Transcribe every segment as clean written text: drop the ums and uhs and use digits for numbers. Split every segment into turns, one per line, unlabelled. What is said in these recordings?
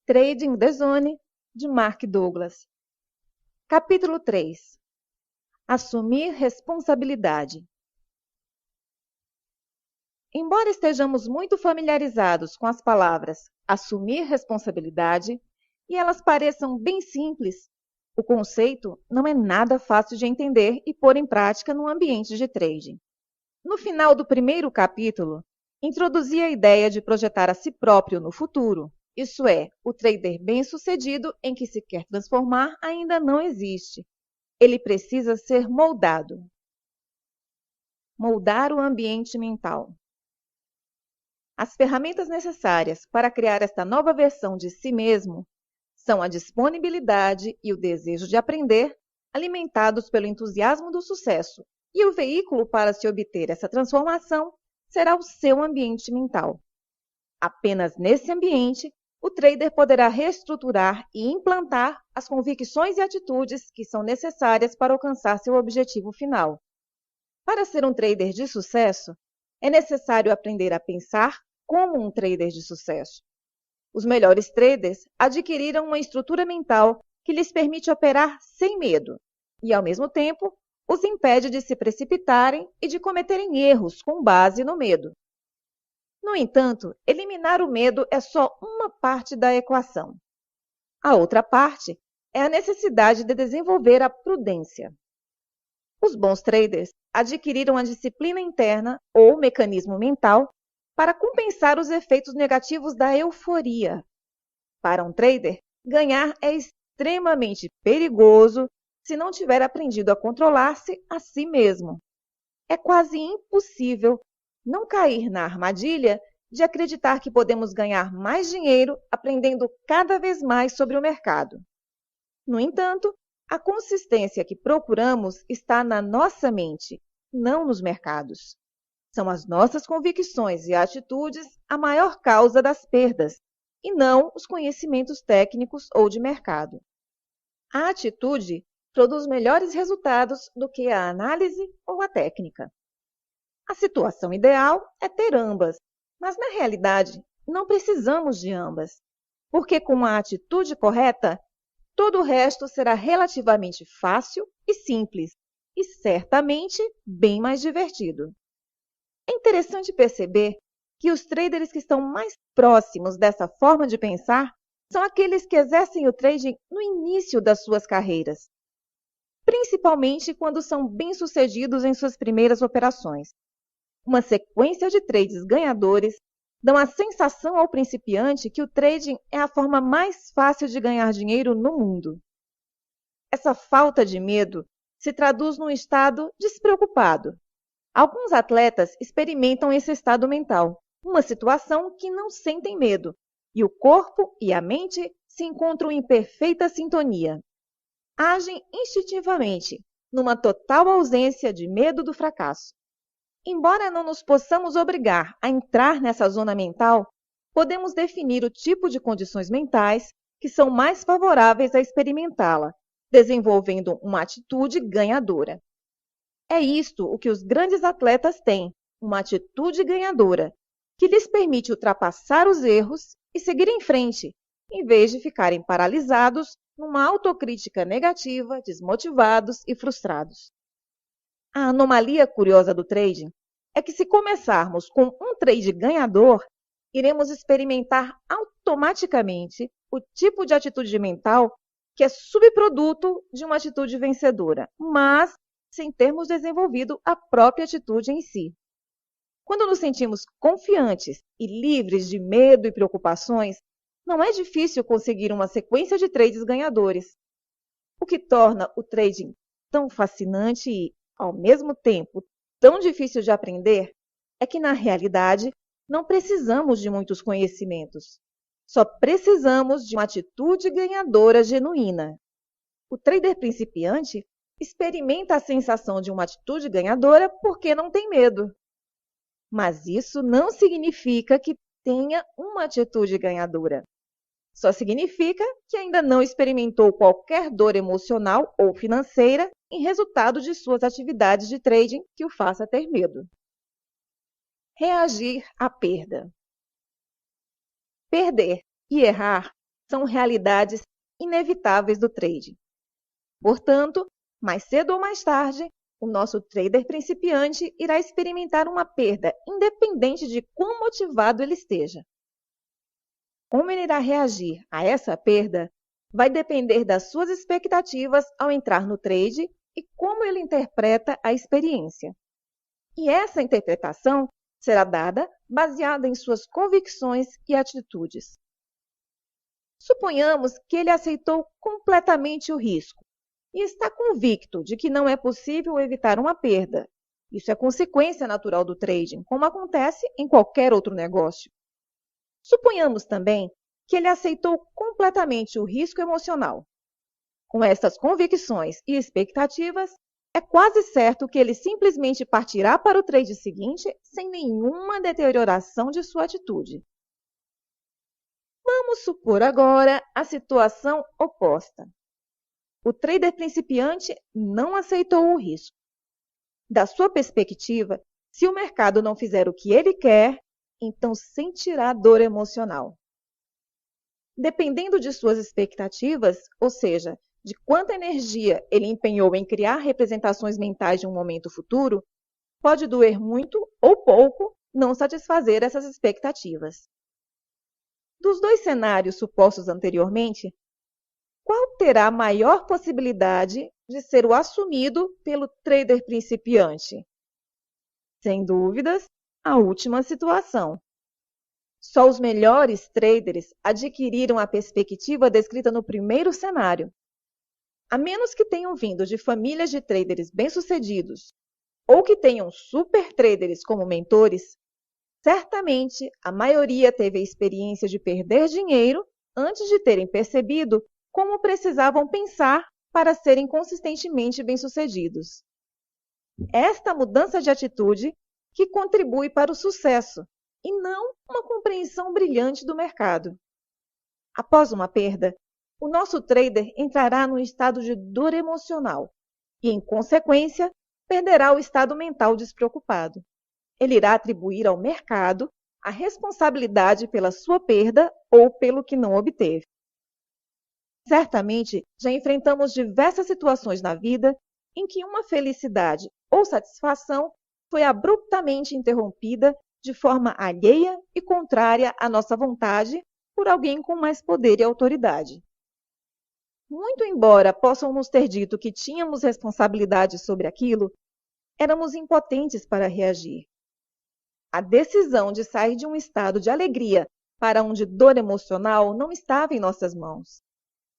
Trading the Zone, de Mark Douglas. Capítulo 3. Assumir responsabilidade. Embora estejamos muito familiarizados com as palavras assumir responsabilidade e elas pareçam bem simples, o conceito não é nada fácil de entender e pôr em prática no ambiente de trading. No final do primeiro capítulo, introduzi a ideia de projetar a si próprio no futuro. Isso é, o trader bem-sucedido em que se quer transformar ainda não existe. Ele precisa ser moldado. Moldar o ambiente mental. As ferramentas necessárias para criar esta nova versão de si mesmo são a disponibilidade e o desejo de aprender, alimentados pelo entusiasmo do sucesso, e o veículo para se obter essa transformação será o seu ambiente mental. Apenas nesse ambiente, o trader poderá reestruturar e implantar as convicções e atitudes que são necessárias para alcançar seu objetivo final. Para ser um trader de sucesso, é necessário aprender a pensar como um trader de sucesso. Os melhores traders adquiriram uma estrutura mental que lhes permite operar sem medo e, ao mesmo tempo, os impede de se precipitarem e de cometerem erros com base no medo. No entanto, eliminar o medo é só uma parte da equação. A outra parte é a necessidade de desenvolver a prudência. Os bons traders adquiriram a disciplina interna ou mecanismo mental para compensar os efeitos negativos da euforia. Para um trader, ganhar é extremamente perigoso se não tiver aprendido a controlar-se a si mesmo. É quase impossível não cair na armadilha de acreditar que podemos ganhar mais dinheiro aprendendo cada vez mais sobre o mercado. No entanto, a consistência que procuramos está na nossa mente, não nos mercados. São as nossas convicções e atitudes a maior causa das perdas, e não os conhecimentos técnicos ou de mercado. A atitude produz melhores resultados do que a análise ou a técnica. A situação ideal é ter ambas, mas na realidade não precisamos de ambas, porque com a atitude correta, todo o resto será relativamente fácil e simples, e certamente bem mais divertido. É interessante perceber que os traders que estão mais próximos dessa forma de pensar são aqueles que exercem o trading no início das suas carreiras, principalmente quando são bem-sucedidos em suas primeiras operações. Uma sequência de trades ganhadores dão a sensação ao principiante que o trading é a forma mais fácil de ganhar dinheiro no mundo. Essa falta de medo se traduz num estado despreocupado. Alguns atletas experimentam esse estado mental, uma situação que não sentem medo, e o corpo e a mente se encontram em perfeita sintonia. Agem instintivamente, numa total ausência de medo do fracasso. Embora não nos possamos obrigar a entrar nessa zona mental, podemos definir o tipo de condições mentais que são mais favoráveis a experimentá-la, desenvolvendo uma atitude ganhadora. É isto o que os grandes atletas têm, uma atitude ganhadora, que lhes permite ultrapassar os erros e seguir em frente, em vez de ficarem paralisados numa autocrítica negativa, desmotivados e frustrados. A anomalia curiosa do trading é que, se começarmos com um trade ganhador, iremos experimentar automaticamente o tipo de atitude mental que é subproduto de uma atitude vencedora, mas sem termos desenvolvido a própria atitude em si. Quando nos sentimos confiantes e livres de medo e preocupações, não é difícil conseguir uma sequência de trades ganhadores. O que torna o trading tão fascinante e, ao mesmo tempo, tão difícil de aprender é que, na realidade, não precisamos de muitos conhecimentos. Só precisamos de uma atitude ganhadora genuína. O trader principiante experimenta a sensação de uma atitude ganhadora porque não tem medo. Mas isso não significa que tenha uma atitude ganhadora. Só significa que ainda não experimentou qualquer dor emocional ou financeira em resultado de suas atividades de trading que o faça ter medo. Reagir à perda. Perder e errar são realidades inevitáveis do trading. Portanto, mais cedo ou mais tarde, o nosso trader principiante irá experimentar uma perda, independente de quão motivado ele esteja. Como ele irá reagir a essa perda vai depender das suas expectativas ao entrar no trade e como ele interpreta a experiência. E essa interpretação será dada baseada em suas convicções e atitudes. Suponhamos que ele aceitou completamente o risco e está convicto de que não é possível evitar uma perda. Isso é consequência natural do trading, como acontece em qualquer outro negócio. Suponhamos também que ele aceitou completamente o risco emocional. Com essas convicções e expectativas, é quase certo que ele simplesmente partirá para o trade seguinte sem nenhuma deterioração de sua atitude. Vamos supor agora a situação oposta. O trader principiante não aceitou o risco. Da sua perspectiva, se o mercado não fizer o que ele quer, então sentirá dor emocional. Dependendo de suas expectativas, ou seja, de quanta energia ele empenhou em criar representações mentais de um momento futuro, pode doer muito ou pouco não satisfazer essas expectativas. Dos dois cenários supostos anteriormente, qual terá maior possibilidade de ser o assumido pelo trader principiante? Sem dúvidas, a última situação. Só os melhores traders adquiriram a perspectiva descrita no primeiro cenário. A menos que tenham vindo de famílias de traders bem-sucedidos ou que tenham super traders como mentores, certamente a maioria teve a experiência de perder dinheiro antes de terem percebido como precisavam pensar para serem consistentemente bem-sucedidos. Esta mudança de atitude que contribui para o sucesso e não uma compreensão brilhante do mercado. Após uma perda, o nosso trader entrará num estado de dor emocional e, em consequência, perderá o estado mental despreocupado. Ele irá atribuir ao mercado a responsabilidade pela sua perda ou pelo que não obteve. Certamente, já enfrentamos diversas situações na vida em que uma felicidade ou satisfação foi abruptamente interrompida de forma alheia e contrária à nossa vontade por alguém com mais poder e autoridade. Muito embora possam nos ter dito que tínhamos responsabilidade sobre aquilo, éramos impotentes para reagir. A decisão de sair de um estado de alegria para um de dor emocional não estava em nossas mãos.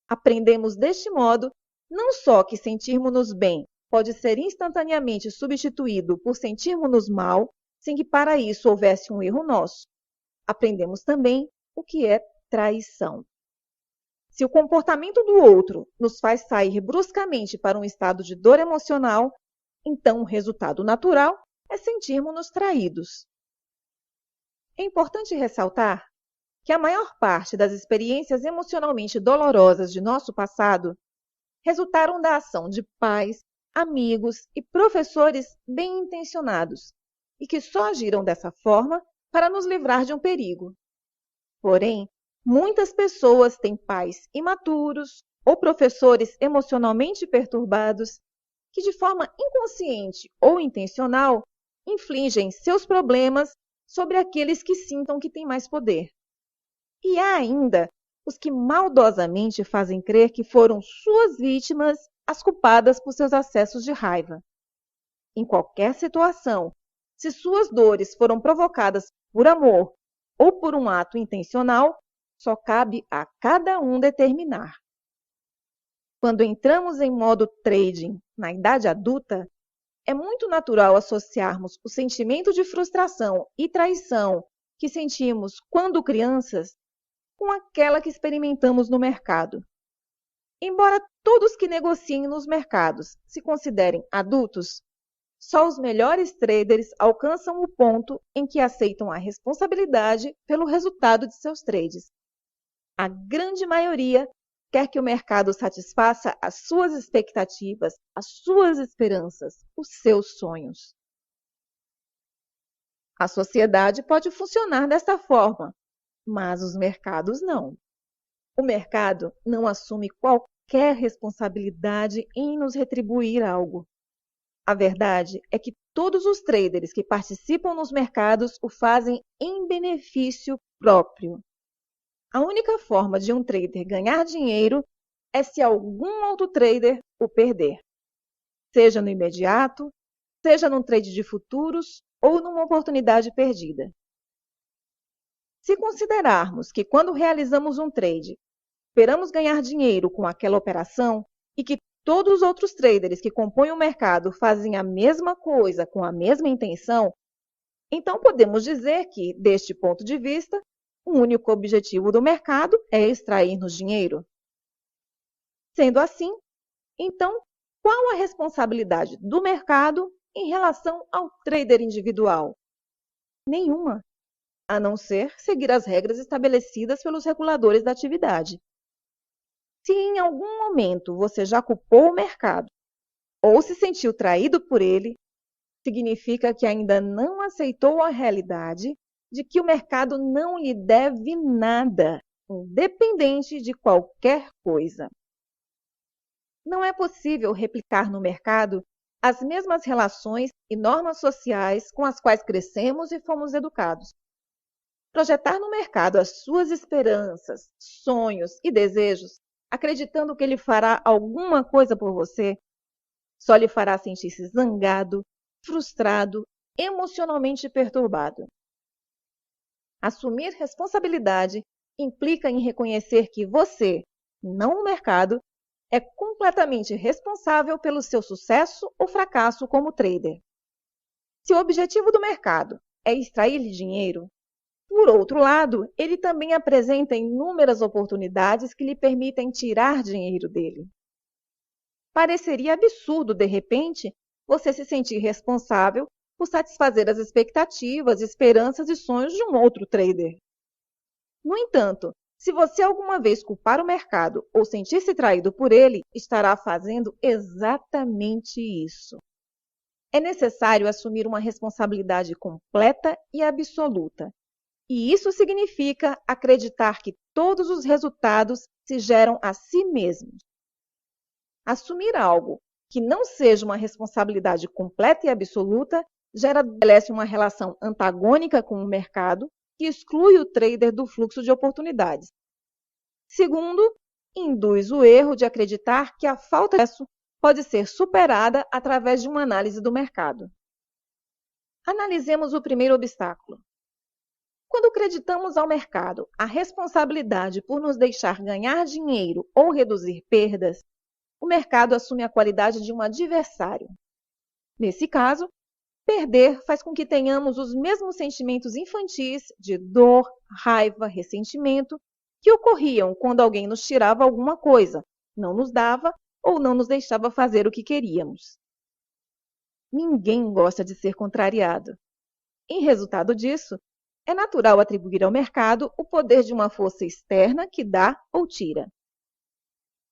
Aprendemos deste modo não só que sentirmos-nos bem pode ser instantaneamente substituído por sentirmos-nos mal, sem que para isso houvesse um erro nosso. Aprendemos também o que é traição. Se o comportamento do outro nos faz sair bruscamente para um estado de dor emocional, então o resultado natural é sentirmos-nos traídos. É importante ressaltar que a maior parte das experiências emocionalmente dolorosas de nosso passado resultaram da ação de pais, amigos e professores bem-intencionados e que só agiram dessa forma para nos livrar de um perigo. Porém, muitas pessoas têm pais imaturos ou professores emocionalmente perturbados que, de forma inconsciente ou intencional, infligem seus problemas sobre aqueles que sintam que têm mais poder. E há ainda os que maldosamente fazem crer que foram suas vítimas as culpadas por seus acessos de raiva. Em qualquer situação, se suas dores foram provocadas por amor ou por um ato intencional, só cabe a cada um determinar. Quando entramos em modo trading na idade adulta, é muito natural associarmos o sentimento de frustração e traição que sentimos quando crianças com aquela que experimentamos no mercado. Embora todos que negociem nos mercados se considerem adultos, só os melhores traders alcançam o ponto em que aceitam a responsabilidade pelo resultado de seus trades. A grande maioria quer que o mercado satisfaça as suas expectativas, as suas esperanças, os seus sonhos. A sociedade pode funcionar desta forma, mas os mercados não. O mercado não assume qualquer responsabilidade em nos retribuir algo. A verdade é que todos os traders que participam nos mercados o fazem em benefício próprio. A única forma de um trader ganhar dinheiro é se algum outro trader o perder, seja no imediato, seja num trade de futuros ou numa oportunidade perdida. Se considerarmos que quando realizamos um trade, esperamos ganhar dinheiro com aquela operação e que todos os outros traders que compõem o mercado fazem a mesma coisa com a mesma intenção, então podemos dizer que, deste ponto de vista, o único objetivo do mercado é extrair-nos dinheiro. Sendo assim, então, qual a responsabilidade do mercado em relação ao trader individual? Nenhuma, a não ser seguir as regras estabelecidas pelos reguladores da atividade. Se em algum momento você já culpou o mercado ou se sentiu traído por ele, significa que ainda não aceitou a realidade de que o mercado não lhe deve nada, independente de qualquer coisa. Não é possível replicar no mercado as mesmas relações e normas sociais com as quais crescemos e fomos educados. Projetar no mercado as suas esperanças, sonhos e desejos, acreditando que ele fará alguma coisa por você, só lhe fará sentir-se zangado, frustrado, emocionalmente perturbado. Assumir responsabilidade implica em reconhecer que você, não o mercado, é completamente responsável pelo seu sucesso ou fracasso como trader. Se o objetivo do mercado é extrair-lhe dinheiro, por outro lado, ele também apresenta inúmeras oportunidades que lhe permitem tirar dinheiro dele. Pareceria absurdo, de repente, você se sentir responsável por satisfazer as expectativas, esperanças e sonhos de um outro trader. No entanto, se você alguma vez culpar o mercado ou sentir-se traído por ele, estará fazendo exatamente isso. É necessário assumir uma responsabilidade completa e absoluta. E isso significa acreditar que todos os resultados se geram a si mesmos. Assumir algo que não seja uma responsabilidade completa e absoluta estabelece uma relação antagônica com o mercado que exclui o trader do fluxo de oportunidades. Segundo, induz o erro de acreditar que a falta de acesso pode ser superada através de uma análise do mercado. Analisemos o primeiro obstáculo. Quando acreditamos ao mercado a responsabilidade por nos deixar ganhar dinheiro ou reduzir perdas, o mercado assume a qualidade de um adversário. Nesse caso, perder faz com que tenhamos os mesmos sentimentos infantis de dor, raiva, ressentimento que ocorriam quando alguém nos tirava alguma coisa, não nos dava ou não nos deixava fazer o que queríamos. Ninguém gosta de ser contrariado. Em resultado disso, é natural atribuir ao mercado o poder de uma força externa que dá ou tira.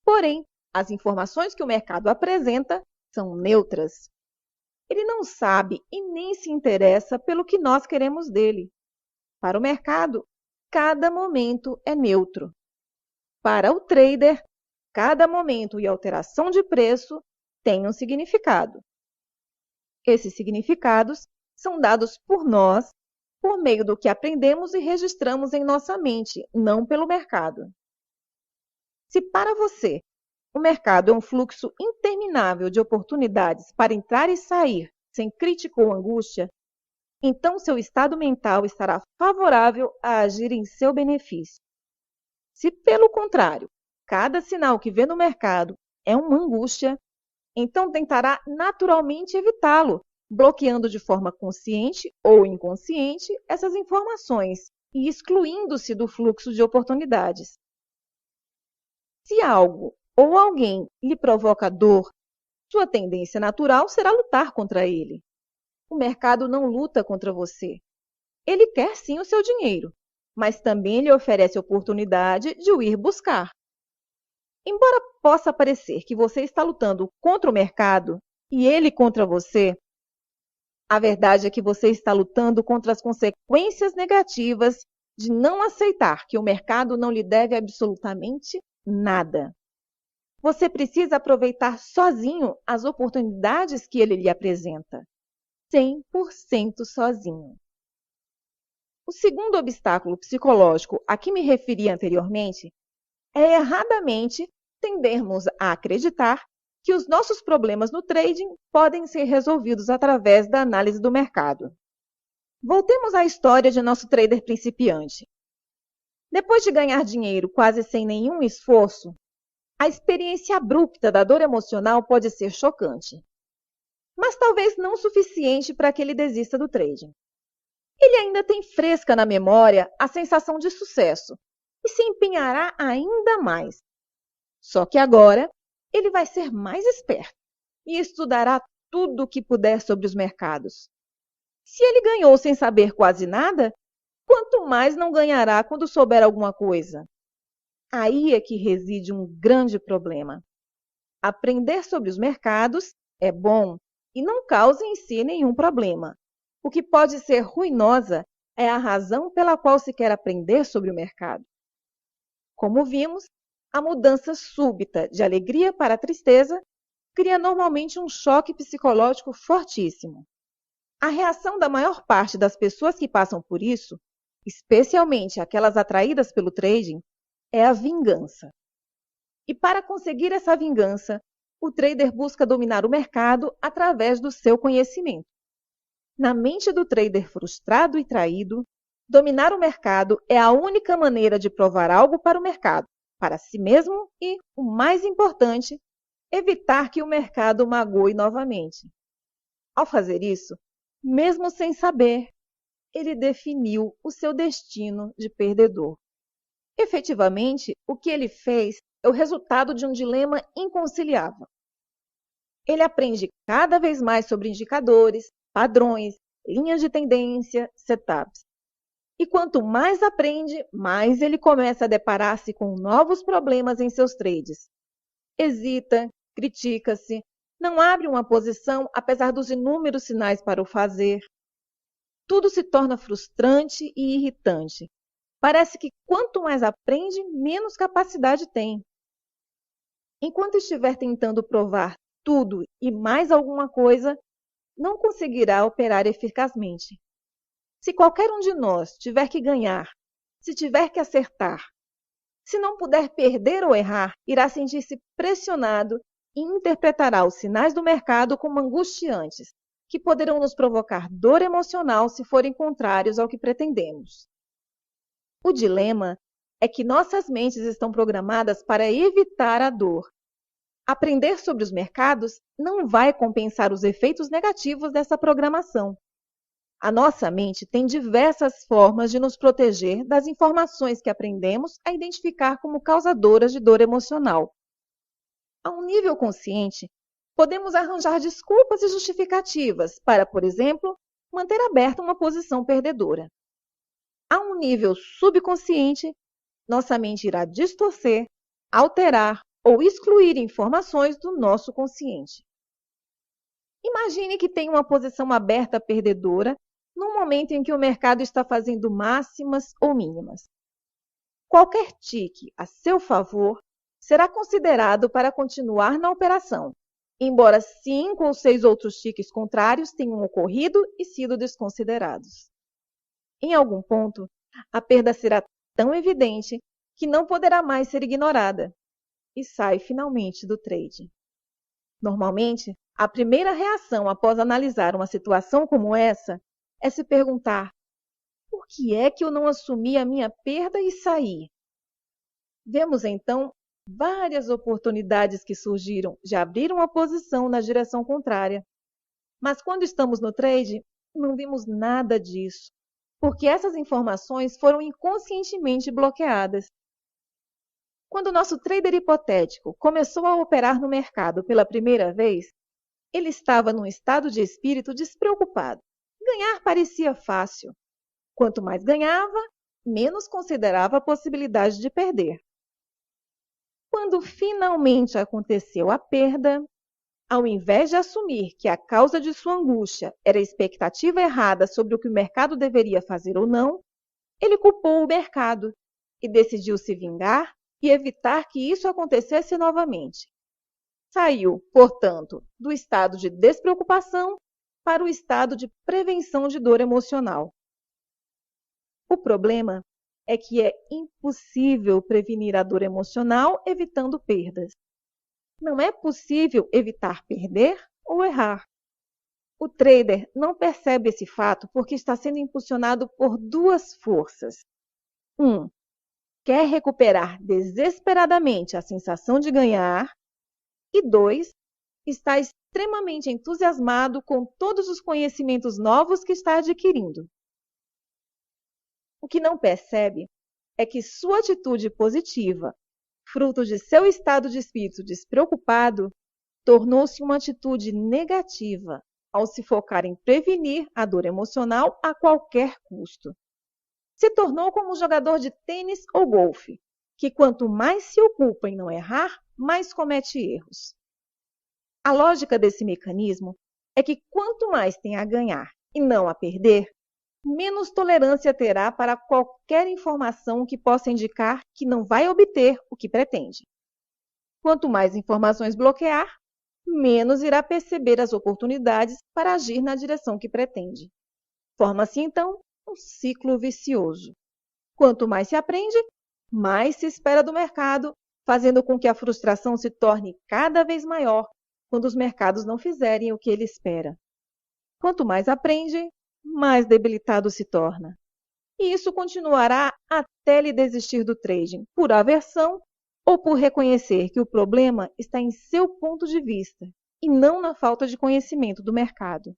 Porém, as informações que o mercado apresenta são neutras. Ele não sabe e nem se interessa pelo que nós queremos dele. Para o mercado, cada momento é neutro. Para o trader, cada momento e alteração de preço tem um significado. Esses significados são dados por nós por meio do que aprendemos e registramos em nossa mente, não pelo mercado. Se para você o mercado é um fluxo interminável de oportunidades para entrar e sair sem crítica ou angústia, então seu estado mental estará favorável a agir em seu benefício. Se, pelo contrário, cada sinal que vê no mercado é uma angústia, então tentará naturalmente evitá-lo, bloqueando de forma consciente ou inconsciente essas informações e excluindo-se do fluxo de oportunidades. Se algo ou alguém lhe provoca dor, sua tendência natural será lutar contra ele. O mercado não luta contra você. Ele quer sim o seu dinheiro, mas também lhe oferece a oportunidade de o ir buscar. Embora possa parecer que você está lutando contra o mercado e ele contra você, a verdade é que você está lutando contra as consequências negativas de não aceitar que o mercado não lhe deve absolutamente nada. Você precisa aproveitar sozinho as oportunidades que ele lhe apresenta. 100% sozinho. O segundo obstáculo psicológico a que me referi anteriormente é erradamente tendermos a acreditar que os nossos problemas no trading podem ser resolvidos através da análise do mercado. Voltemos à história de nosso trader principiante. Depois de ganhar dinheiro quase sem nenhum esforço, a experiência abrupta da dor emocional pode ser chocante, mas talvez não suficiente para que ele desista do trading. Ele ainda tem fresca na memória a sensação de sucesso e se empenhará ainda mais. Só que agora ele vai ser mais esperto e estudará tudo o que puder sobre os mercados. Se ele ganhou sem saber quase nada, quanto mais não ganhará quando souber alguma coisa? Aí é que reside um grande problema. Aprender sobre os mercados é bom e não causa em si nenhum problema. O que pode ser ruinosa é a razão pela qual se quer aprender sobre o mercado. Como vimos, a mudança súbita de alegria para tristeza cria normalmente um choque psicológico fortíssimo. A reação da maior parte das pessoas que passam por isso, especialmente aquelas atraídas pelo trading, é a vingança. E para conseguir essa vingança, o trader busca dominar o mercado através do seu conhecimento. Na mente do trader frustrado e traído, dominar o mercado é a única maneira de provar algo para o mercado, para si mesmo e, o mais importante, evitar que o mercado magoe novamente. Ao fazer isso, mesmo sem saber, ele definiu o seu destino de perdedor. Efetivamente, o que ele fez é o resultado de um dilema inconciliável. Ele aprende cada vez mais sobre indicadores, padrões, linhas de tendência, setups. E quanto mais aprende, mais ele começa a deparar-se com novos problemas em seus trades. Hesita, critica-se, não abre uma posição apesar dos inúmeros sinais para o fazer. Tudo se torna frustrante e irritante. Parece que quanto mais aprende, menos capacidade tem. Enquanto estiver tentando provar tudo e mais alguma coisa, não conseguirá operar eficazmente. Se qualquer um de nós tiver que ganhar, se tiver que acertar, se não puder perder ou errar, irá sentir-se pressionado e interpretará os sinais do mercado como angustiantes, que poderão nos provocar dor emocional se forem contrários ao que pretendemos. O dilema é que nossas mentes estão programadas para evitar a dor. Aprender sobre os mercados não vai compensar os efeitos negativos dessa programação. A nossa mente tem diversas formas de nos proteger das informações que aprendemos a identificar como causadoras de dor emocional. A um nível consciente, podemos arranjar desculpas e justificativas para, por exemplo, manter aberta uma posição perdedora. A um nível subconsciente, nossa mente irá distorcer, alterar ou excluir informações do nosso consciente. Imagine que tem uma posição aberta perdedora no momento em que o mercado está fazendo máximas ou mínimas. Qualquer tique a seu favor será considerado para continuar na operação, embora 5 ou 6 outros tiques contrários tenham ocorrido e sido desconsiderados. Em algum ponto, a perda será tão evidente que não poderá mais ser ignorada e sai finalmente do trade. Normalmente, a primeira reação após analisar uma situação como essa é se perguntar: por que é que eu não assumi a minha perda e saí? Vemos então várias oportunidades que surgiram de abrir uma posição na direção contrária. Mas quando estamos no trade, não vimos nada disso, porque essas informações foram inconscientemente bloqueadas. Quando o nosso trader hipotético começou a operar no mercado pela primeira vez, ele estava num estado de espírito despreocupado. Ganhar parecia fácil. Quanto mais ganhava, menos considerava a possibilidade de perder. Quando finalmente aconteceu a perda, ao invés de assumir que a causa de sua angústia era a expectativa errada sobre o que o mercado deveria fazer ou não, Ele culpou o mercado e decidiu se vingar e evitar que isso acontecesse novamente. Saiu, portanto, do estado de despreocupação para o estado de prevenção de dor emocional. O problema é que é impossível prevenir a dor emocional evitando perdas. Não é possível evitar perder ou errar. O trader não percebe esse fato porque está sendo impulsionado por duas forças. 1. Quer recuperar desesperadamente a sensação de ganhar. E 2. Está extremamente entusiasmado com todos os conhecimentos novos que está adquirindo. O que não percebe é que sua atitude positiva, fruto de seu estado de espírito despreocupado, tornou-se uma atitude negativa ao se focar em prevenir a dor emocional a qualquer custo. Se tornou como um jogador de tênis ou golfe, que quanto mais se ocupa em não errar, mais comete erros. A lógica desse mecanismo é que quanto mais tem a ganhar e não a perder, menos tolerância terá para qualquer informação que possa indicar que não vai obter o que pretende. Quanto mais informações bloquear, menos irá perceber as oportunidades para agir na direção que pretende. Forma-se, então, um ciclo vicioso. Quanto mais se aprende, mais se espera do mercado, fazendo com que a frustração se torne cada vez maior quando os mercados não fizerem o que ele espera. Quanto mais aprende, mais debilitado se torna. E isso continuará até ele desistir do trading, por aversão ou por reconhecer que o problema está em seu ponto de vista e não na falta de conhecimento do mercado.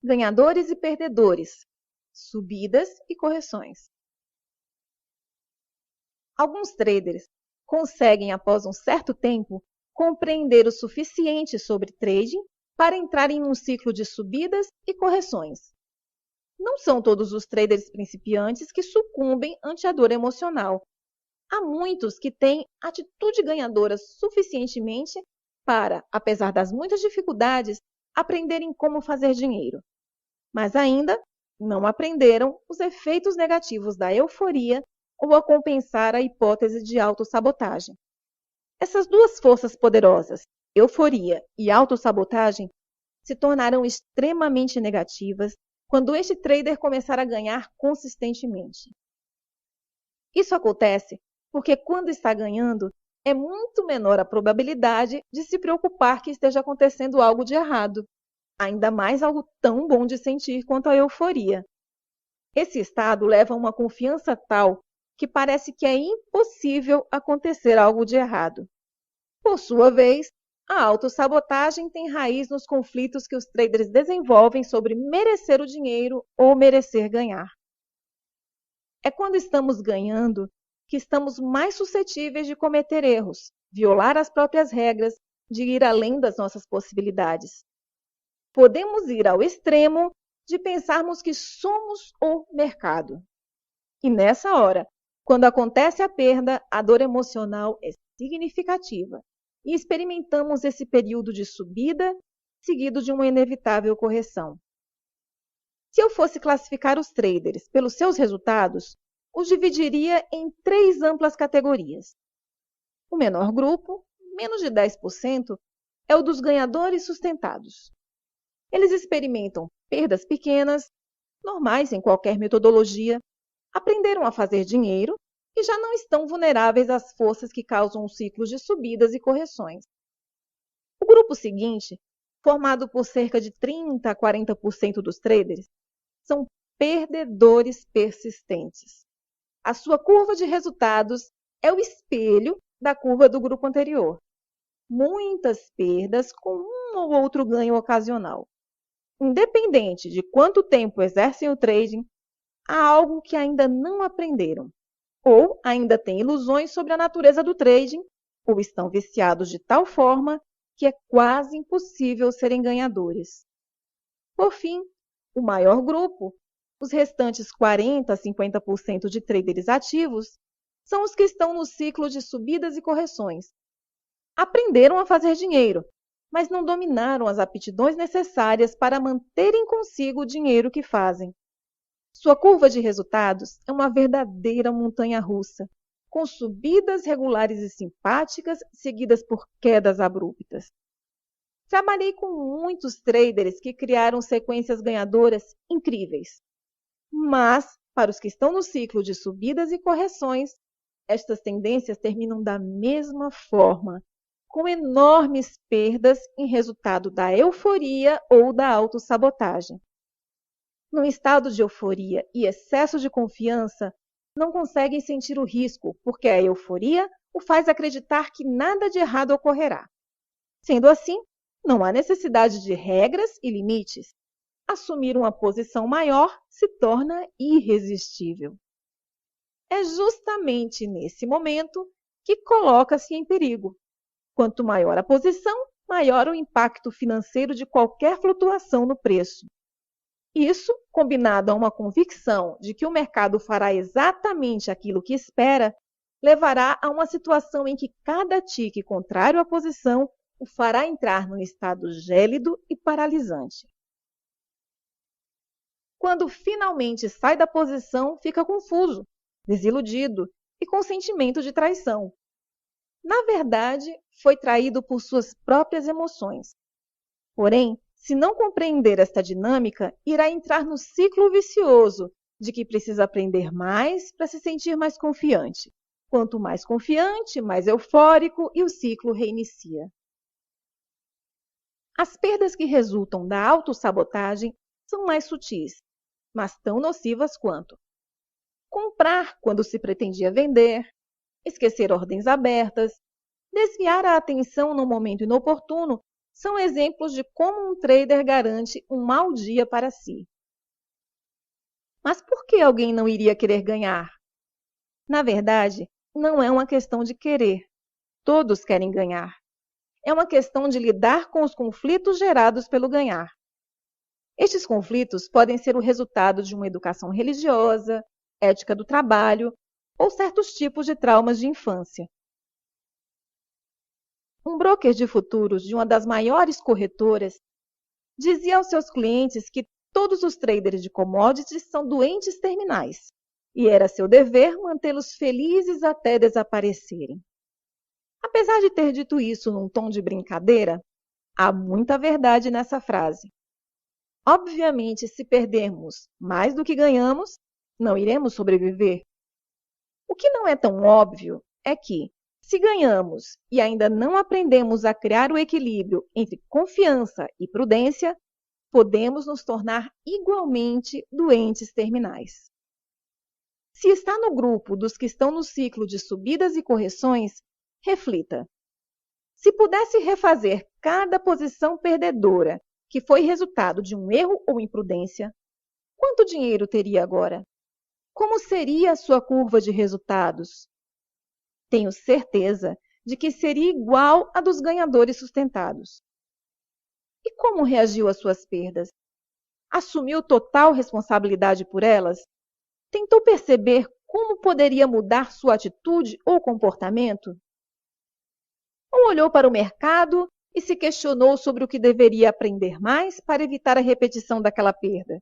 Ganhadores e perdedores, subidas e correções. Alguns traders conseguem, após um certo tempo, compreender o suficiente sobre trading para entrar em um ciclo de subidas e correções. Não são todos os traders principiantes que sucumbem ante a dor emocional. Há muitos que têm atitude ganhadora suficientemente para, apesar das muitas dificuldades, aprenderem como fazer dinheiro. Mas ainda não aprenderam os efeitos negativos da euforia ou a compensar a hipótese de autossabotagem. Essas duas forças poderosas, euforia e autossabotagem, se tornarão extremamente negativas quando este trader começar a ganhar consistentemente. Isso acontece porque quando está ganhando, é muito menor a probabilidade de se preocupar que esteja acontecendo algo de errado, ainda mais algo tão bom de sentir quanto a euforia. Esse estado leva a uma confiança tal que parece que é impossível acontecer algo de errado. Por sua vez, a autossabotagem tem raiz nos conflitos que os traders desenvolvem sobre merecer o dinheiro ou merecer ganhar. É quando estamos ganhando que estamos mais suscetíveis de cometer erros, violar as próprias regras, de ir além das nossas possibilidades. Podemos ir ao extremo de pensarmos que somos o mercado. E nessa hora, quando acontece a perda, a dor emocional é significativa e experimentamos esse período de subida seguido de uma inevitável correção. Se eu fosse classificar os traders pelos seus resultados, os dividiria em 3 amplas categorias. O menor grupo, menos de 10%, é o dos ganhadores sustentados. Eles experimentam perdas pequenas, normais em qualquer metodologia, aprenderam a fazer dinheiro e já não estão vulneráveis às forças que causam ciclos de subidas e correções. O grupo seguinte, formado por cerca de 30% a 40% dos traders, são perdedores persistentes. A sua curva de resultados é o espelho da curva do grupo anterior. Muitas perdas com um ou outro ganho ocasional. Independente de quanto tempo exercem o trading, há algo que ainda não aprenderam, ou ainda têm ilusões sobre a natureza do trading, ou estão viciados de tal forma que é quase impossível serem ganhadores. Por fim, o maior grupo, os restantes 40% a 50% de traders ativos, são os que estão no ciclo de subidas e correções. Aprenderam a fazer dinheiro, mas não dominaram as aptidões necessárias para manterem consigo o dinheiro que fazem. Sua curva de resultados é uma verdadeira montanha-russa, com subidas regulares e simpáticas, seguidas por quedas abruptas. Trabalhei com muitos traders que criaram sequências ganhadoras incríveis. Mas, para os que estão no ciclo de subidas e correções, estas tendências terminam da mesma forma, com enormes perdas em resultado da euforia ou da autossabotagem. Num estado de euforia e excesso de confiança, não conseguem sentir o risco, porque a euforia o faz acreditar que nada de errado ocorrerá. Sendo assim, não há necessidade de regras e limites. Assumir uma posição maior se torna irresistível. É justamente nesse momento que coloca-se em perigo. Quanto maior a posição, maior o impacto financeiro de qualquer flutuação no preço. Isso, combinado a uma convicção de que o mercado fará exatamente aquilo que espera, levará a uma situação em que cada tique contrário à posição o fará entrar num estado gélido e paralisante. Quando finalmente sai da posição, fica confuso, desiludido e com sentimento de traição. Na verdade, foi traído por suas próprias emoções. Porém, se não compreender esta dinâmica, irá entrar no ciclo vicioso de que precisa aprender mais para se sentir mais confiante. Quanto mais confiante, mais eufórico e o ciclo reinicia. As perdas que resultam da autossabotagem são mais sutis, mas tão nocivas quanto comprar quando se pretendia vender, esquecer ordens abertas, desviar a atenção no momento inoportuno são exemplos de como um trader garante um mau dia para si. Mas por que alguém não iria querer ganhar? Na verdade, não é uma questão de querer. Todos querem ganhar. É uma questão de lidar com os conflitos gerados pelo ganhar. Estes conflitos podem ser o resultado de uma educação religiosa, ética do trabalho ou certos tipos de traumas de infância. Um broker de futuros de uma das maiores corretoras dizia aos seus clientes que todos os traders de commodities são doentes terminais e era seu dever mantê-los felizes até desaparecerem. Apesar de ter dito isso num tom de brincadeira, há muita verdade nessa frase. Obviamente, se perdermos mais do que ganhamos, não iremos sobreviver. O que não é tão óbvio é que, se ganhamos e ainda não aprendemos a criar o equilíbrio entre confiança e prudência, podemos nos tornar igualmente doentes terminais. Se está no grupo dos que estão no ciclo de subidas e correções, reflita. Se pudesse refazer cada posição perdedora que foi resultado de um erro ou imprudência, quanto dinheiro teria agora? Como seria a sua curva de resultados? Tenho certeza de que seria igual à dos ganhadores sustentados. E como reagiu às suas perdas? Assumiu total responsabilidade por elas? Tentou perceber como poderia mudar sua atitude ou comportamento? Ou olhou para o mercado e se questionou sobre o que deveria aprender mais para evitar a repetição daquela perda?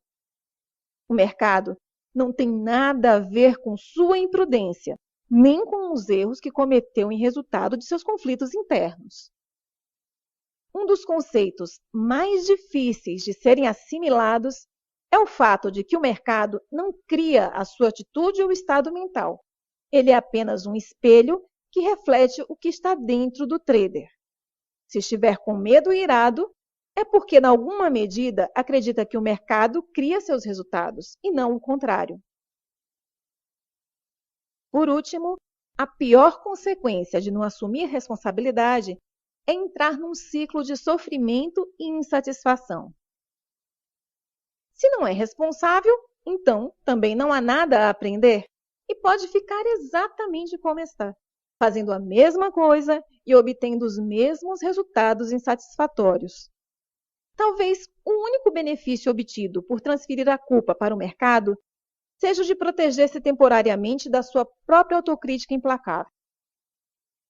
O mercado não tem nada a ver com sua imprudência, nem com os erros que cometeu em resultado de seus conflitos internos. Um dos conceitos mais difíceis de serem assimilados é o fato de que o mercado não cria a sua atitude ou estado mental. Ele é apenas um espelho que reflete o que está dentro do trader. Se estiver com medo e irado, é porque, em alguma medida, acredita que o mercado cria seus resultados, e não o contrário. Por último, a pior consequência de não assumir responsabilidade é entrar num ciclo de sofrimento e insatisfação. Se não é responsável, então também não há nada a aprender e pode ficar exatamente como está, fazendo a mesma coisa e obtendo os mesmos resultados insatisfatórios. Talvez o único benefício obtido por transferir a culpa para o mercado seja o de proteger-se temporariamente da sua própria autocrítica implacável.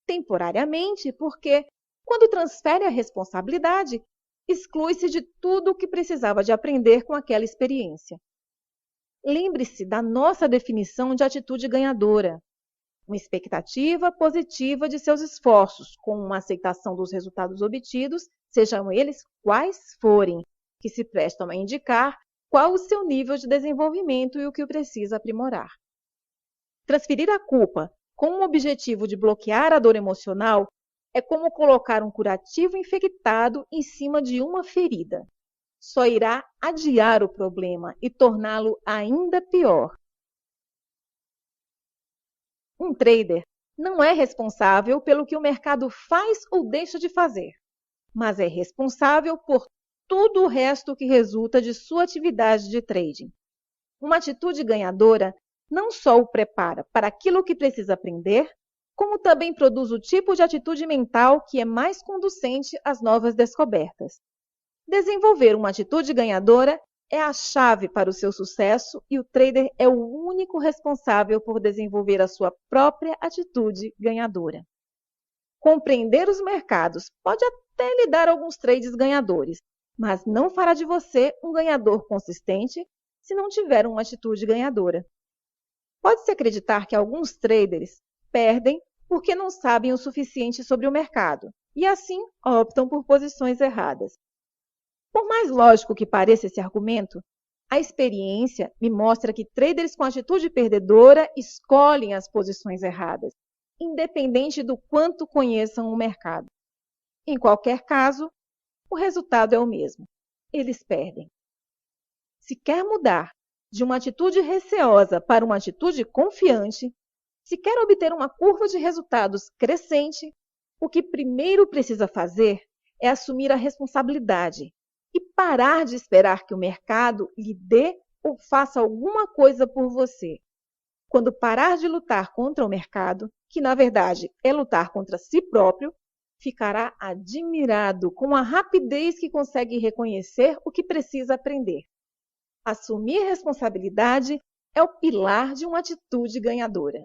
Temporariamente, porque, quando transfere a responsabilidade, exclui-se de tudo o que precisava de aprender com aquela experiência. Lembre-se da nossa definição de atitude ganhadora. Uma expectativa positiva de seus esforços, com uma aceitação dos resultados obtidos, sejam eles quais forem, que se prestam a indicar qual o seu nível de desenvolvimento e o que o precisa aprimorar. Transferir a culpa com o objetivo de bloquear a dor emocional é como colocar um curativo infectado em cima de uma ferida. Só irá adiar o problema e torná-lo ainda pior. Um trader não é responsável pelo que o mercado faz ou deixa de fazer, mas é responsável por tudo o resto que resulta de sua atividade de trading. Uma atitude ganhadora não só o prepara para aquilo que precisa aprender, como também produz o tipo de atitude mental que é mais conducente às novas descobertas. Desenvolver uma atitude ganhadora é a chave para o seu sucesso e o trader é o único responsável por desenvolver a sua própria atitude ganhadora. Compreender os mercados pode até lhe dar alguns trades ganhadores, mas não fará de você um ganhador consistente se não tiver uma atitude ganhadora. Pode-se acreditar que alguns traders perdem porque não sabem o suficiente sobre o mercado e, assim, optam por posições erradas. Por mais lógico que pareça esse argumento, a experiência me mostra que traders com atitude perdedora escolhem as posições erradas, independente do quanto conheçam o mercado. Em qualquer caso, o resultado é o mesmo. Eles perdem. Se quer mudar de uma atitude receosa para uma atitude confiante, se quer obter uma curva de resultados crescente, o que primeiro precisa fazer é assumir a responsabilidade e parar de esperar que o mercado lhe dê ou faça alguma coisa por você. Quando parar de lutar contra o mercado, que na verdade é lutar contra si próprio, ficará admirado com a rapidez que consegue reconhecer o que precisa aprender. Assumir responsabilidade é o pilar de uma atitude ganhadora.